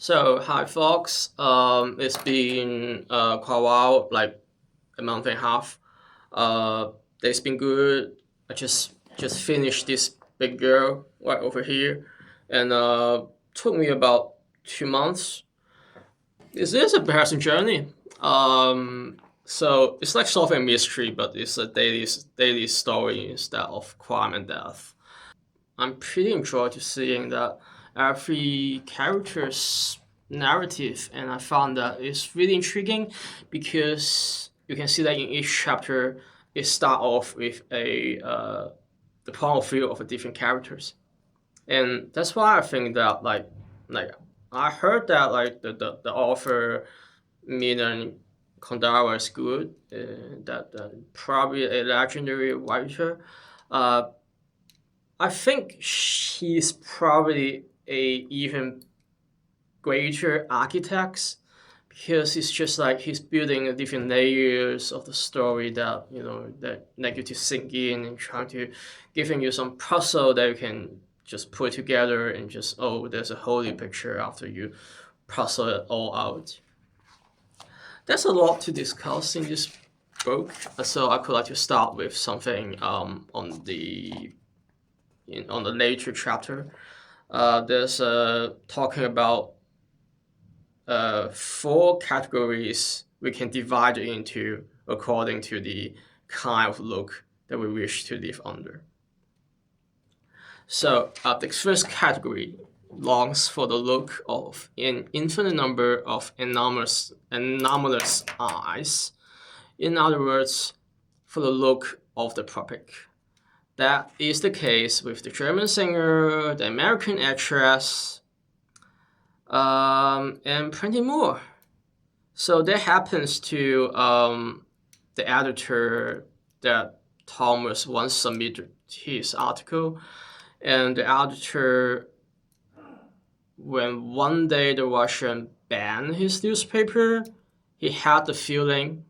So, hi folks. It's been quite a while, like a month and a half. Uh, it's been good. I just finished this big girl right over here, and took me about 2 months. This is a personal journey. So it's like solving a mystery, but it's a daily story instead of crime and death. I'm pretty enjoyed to seeing that every character's narrative, and I found that it's really intriguing because you can see that in each chapter it start off with a the point of view of a different characters, and that's why I think that like I heard that like the author Milan Kundera is good, that probably a legendary writer. Uh, I think she's probably a even greater architect because it's just like he's building the different layers of the story that that like you to sink in and trying to giving you some puzzle that you can just put together and just there's a holy picture after you puzzle it all out. There's a lot to discuss in this book, so I could like to start with something on the later chapter. There's talking about four categories we can divide it into according to the kind of look that we wish to live under. So the first category longs for the look of an infinite number of anomalous eyes. In other words, for the look of the puppet. That is the case with the German singer, the American actress, and plenty more. So that happens to the editor that Thomas once submitted his article, and the editor, when one day the Russian banned his newspaper, he had the feeling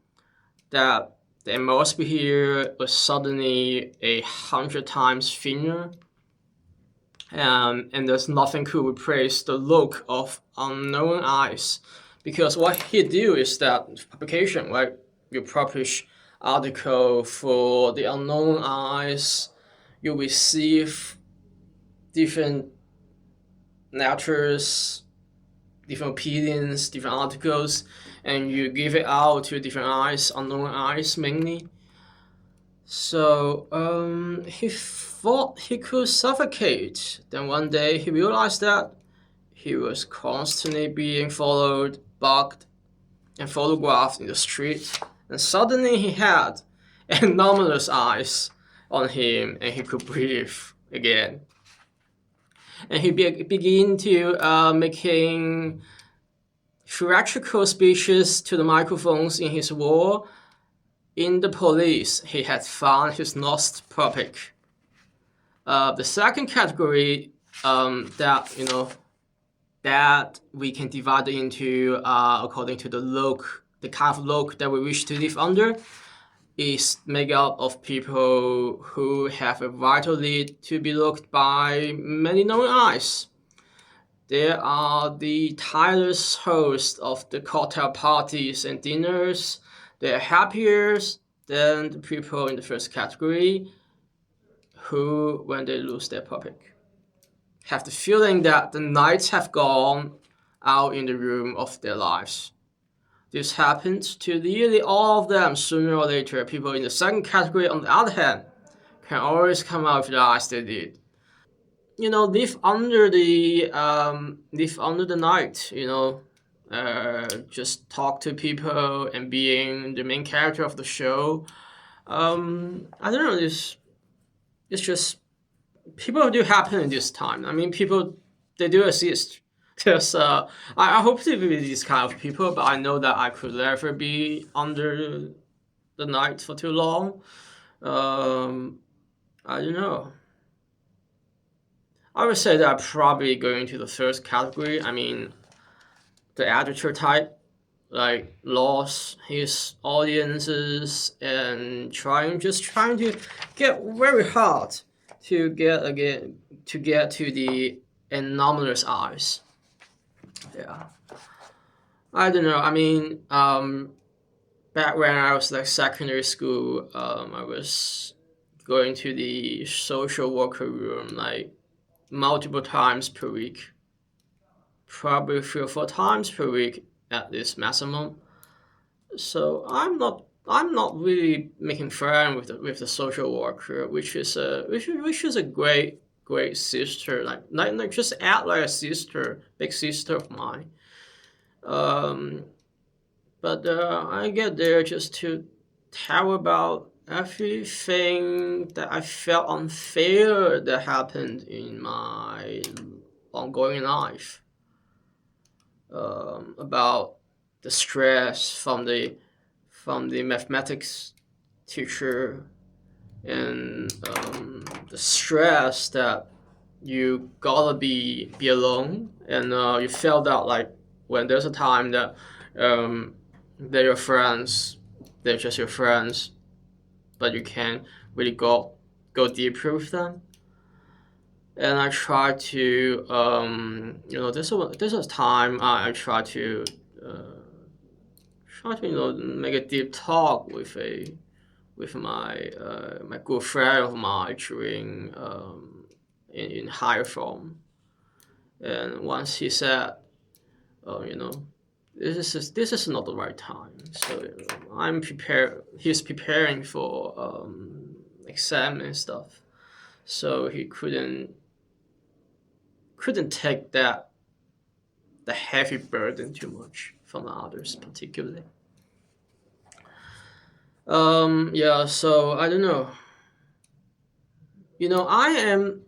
that the atmosphere was suddenly 100 times thinner, and there's nothing could replace the look of unknown eyes. Because what he do is that publication, right? You publish article for the unknown eyes, you receive different letters, different opinions, different articles, and you give it out to different eyes, unknown eyes mainly. So he thought he could suffocate. Then one day he realized that he was constantly being followed, bugged, and photographed in the street. And suddenly he had anomalous eyes on him and he could breathe again. And he began to making theatrical speeches to the microphones in his wall. In the police, he had found his lost puppet. The second category that we can divide into according to the kind of look that we wish to live under, is made up of people who have a vital need to be looked by many known eyes. There are the tireless hosts of the cocktail parties and dinners. They are happier than the people in the first category who, when they lose their puppet, have the feeling that the nights have gone out in the room of their lives. This happens to nearly all of them sooner or later. People in the second category, on the other hand, can always come out with the eyes they did. Live under the night. Just talk to people and being the main character of the show. I don't know. It's just people do happen in this time. I mean, people they do exist. There's I hope to be these kind of people, but I know that I could never be under the night for too long. Um, I don't know. I would say that I'm probably going to the first category. I mean, the editor type, like lost his audiences and trying to get very hard to get to the anomalous eyes. Yeah, I don't know. I mean, back when I was like secondary school, I was going to the social worker room like multiple times per week, probably 3 or 4 times per week at least maximum. So I'm not really making friends with the social worker, which is a great sister, like just act like a sister, big sister of mine. Um, but I get there just to tell about everything that I felt unfair that happened in my ongoing life. About the stress from the mathematics teacher, and the stress that you gotta be alone, and you felt out like when there's a time that um, they're your friends, they're just your friends, but you can't really go deeper with them. And I try to this is time I try to uh, make a deep talk with my good friend of mine during in higher form. And once he said, "Oh, this is not the right time." So I'm prepared. He's preparing for exam and stuff, so he couldn't take the heavy burden too much from the others, particularly. Yeah. So I don't know. I am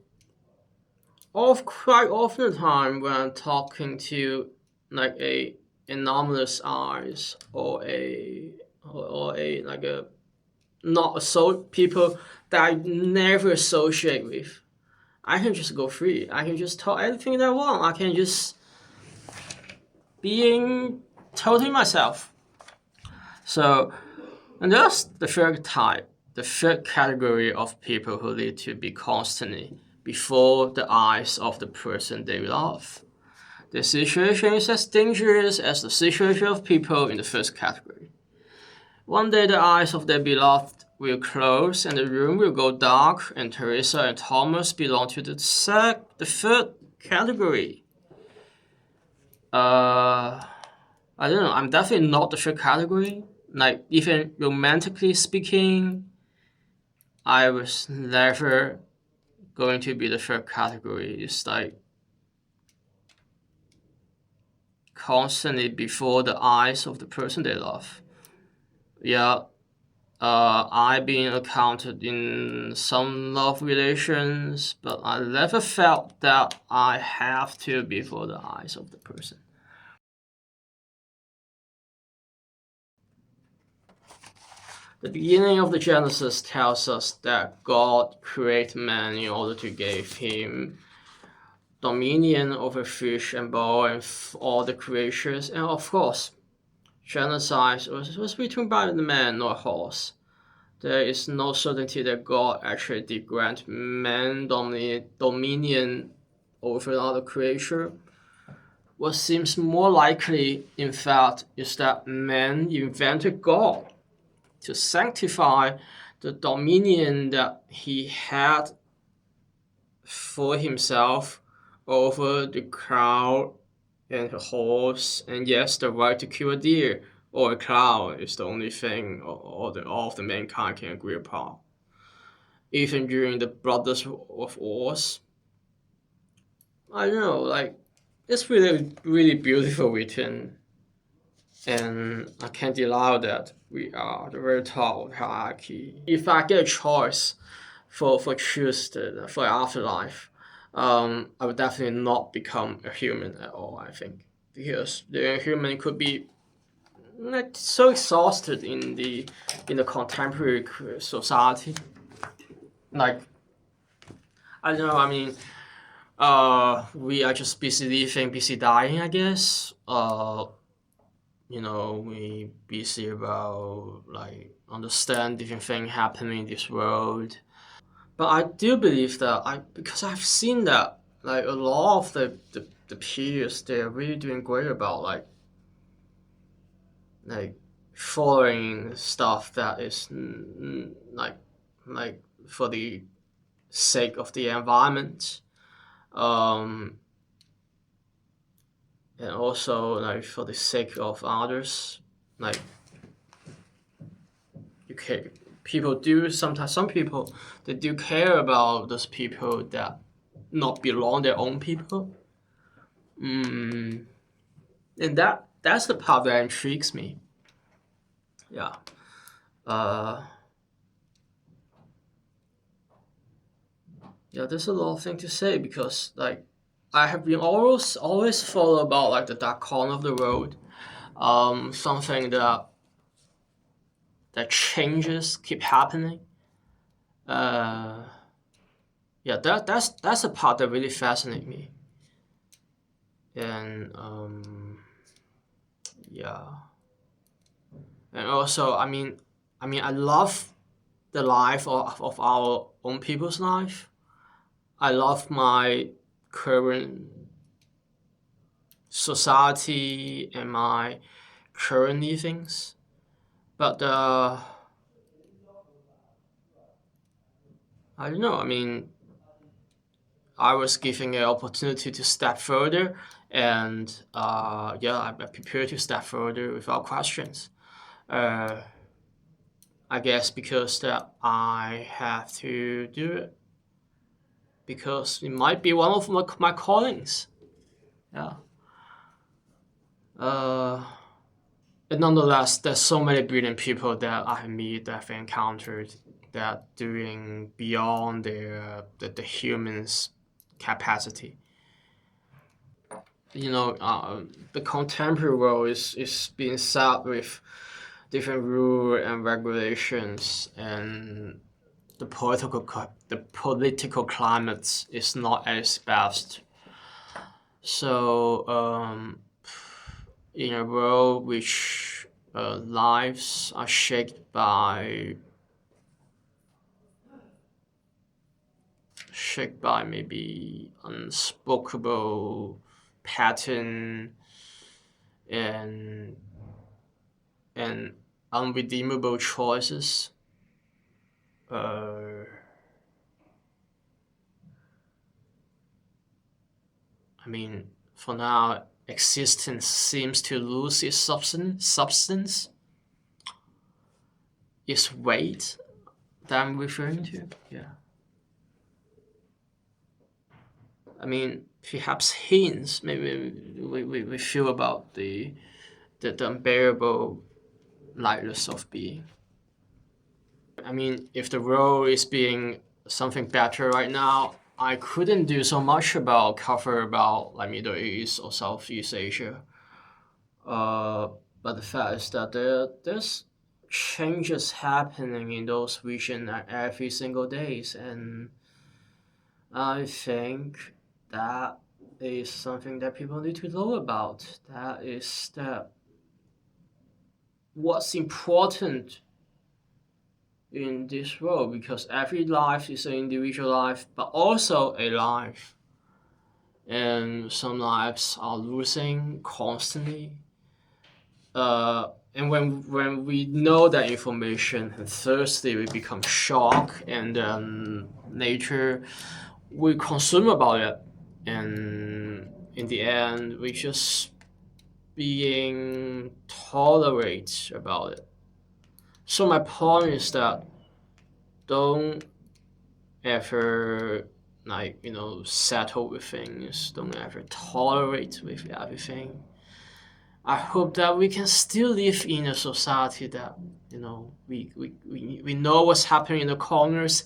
of quite often the time when I'm talking to like a anomalous eyes, or a like a not people that I never associate with. I can just go free. I can just talk anything that I want. I can just being totally myself. So, and that's the third type, the third category of people who need to be constantly before the eyes of the person they love. The situation is as dangerous as the situation of people in the first category. One day the eyes of their beloved will close and the room will go dark, and Teresa and Thomas belong to the third category. I don't know. I'm definitely not the third category. Like, even romantically speaking, I was never going to be the third category. It's like constantly before the eyes of the person they love. Yeah, I've been encountered in some love relations, but I never felt that I have to before the eyes of the person. The beginning of the Genesis tells us that God created man in order to give him dominion over fish and bird and all the creatures, and of course, genocide was between by the man, not horse. There is no certainty that God actually did grant man dominion over another creature. What seems more likely, in fact, is that man invented God to sanctify the dominion that he had for himself over the cow and the horse, and yes, the right to kill a deer or a cow is the only thing all of the mankind can agree upon. Even during the bloodless of wars, I don't know, like it's really really beautiful written, and I can't deny that we are the very top of the hierarchy. If I get a choice for choose for afterlife, I would definitely not become a human at all. I think because the human could be like so exhausted in the contemporary society. Like I don't know. I mean, we are just busy living, busy dying. I guess. We busy about like understand different things happening in this world. But I do believe that because I've seen that like a lot of the peers, they're really doing great about like following stuff that is like for the sake of the environment, um, and also like for the sake of others. Like you care, people do sometimes. Some people they do care about those people that not belong their own people. Mm, and that's the part that intrigues me. Yeah. Uh, yeah, there's a lot of things to say because like I have been always follow about like the dark corner of the road. Something that changes keep happening. Uh, yeah, that's the part that really fascinates me. And yeah, and also I mean I love the life of our own people's life. I love my current society and my current livings. But I don't know. I mean, I was given an opportunity to step further, and yeah, I'm prepared to step further without questions. Uh, I guess because that I have to do it because it might be one of my callings. Yeah. Uh, and nonetheless, there's so many brilliant people that I meet, that I've encountered, that doing beyond the humans' capacity. You know, the contemporary world is being set with different rules and regulations, and the political climate is not at its best. So, in a world which lives are shaped by maybe unspoken pattern and and unredeemable choices. Uh, I mean, for now, existence seems to lose its substance, its weight that I'm referring to. Yeah. I mean, perhaps hints maybe we feel about the unbearable lightness of being. I mean, if the world is being something better right now, I couldn't do so much about cover about like Middle East or Southeast Asia. Uh, but the fact is that there's changes happening in those regions every single days, and I think that is something that people need to know about. That is that what's important in this world because every life is an individual life, but also a life. And some lives are losing constantly. And when we know that information, and thirsty, we become shocked, and nature, we consume about it, and in the end, we just being tolerate about it. So my point is that don't ever settle with things. Don't ever tolerate with everything. I hope that we can still live in a society that we know what's happening in the corners,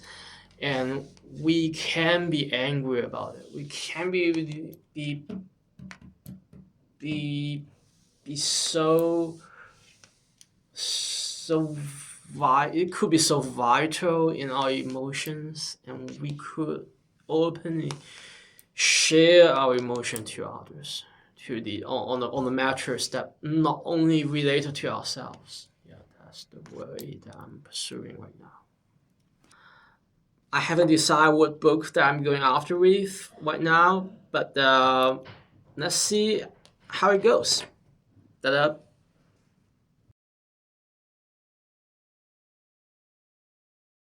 and we can be angry about it. We can be so so it could be so vital in our emotions, and we could openly share our emotion to others, to the on the matters that not only related to ourselves. Yeah, that's the way that I'm pursuing right now. I haven't decided what book that I'm going after with right now, but Let's see how it goes. Ta-da!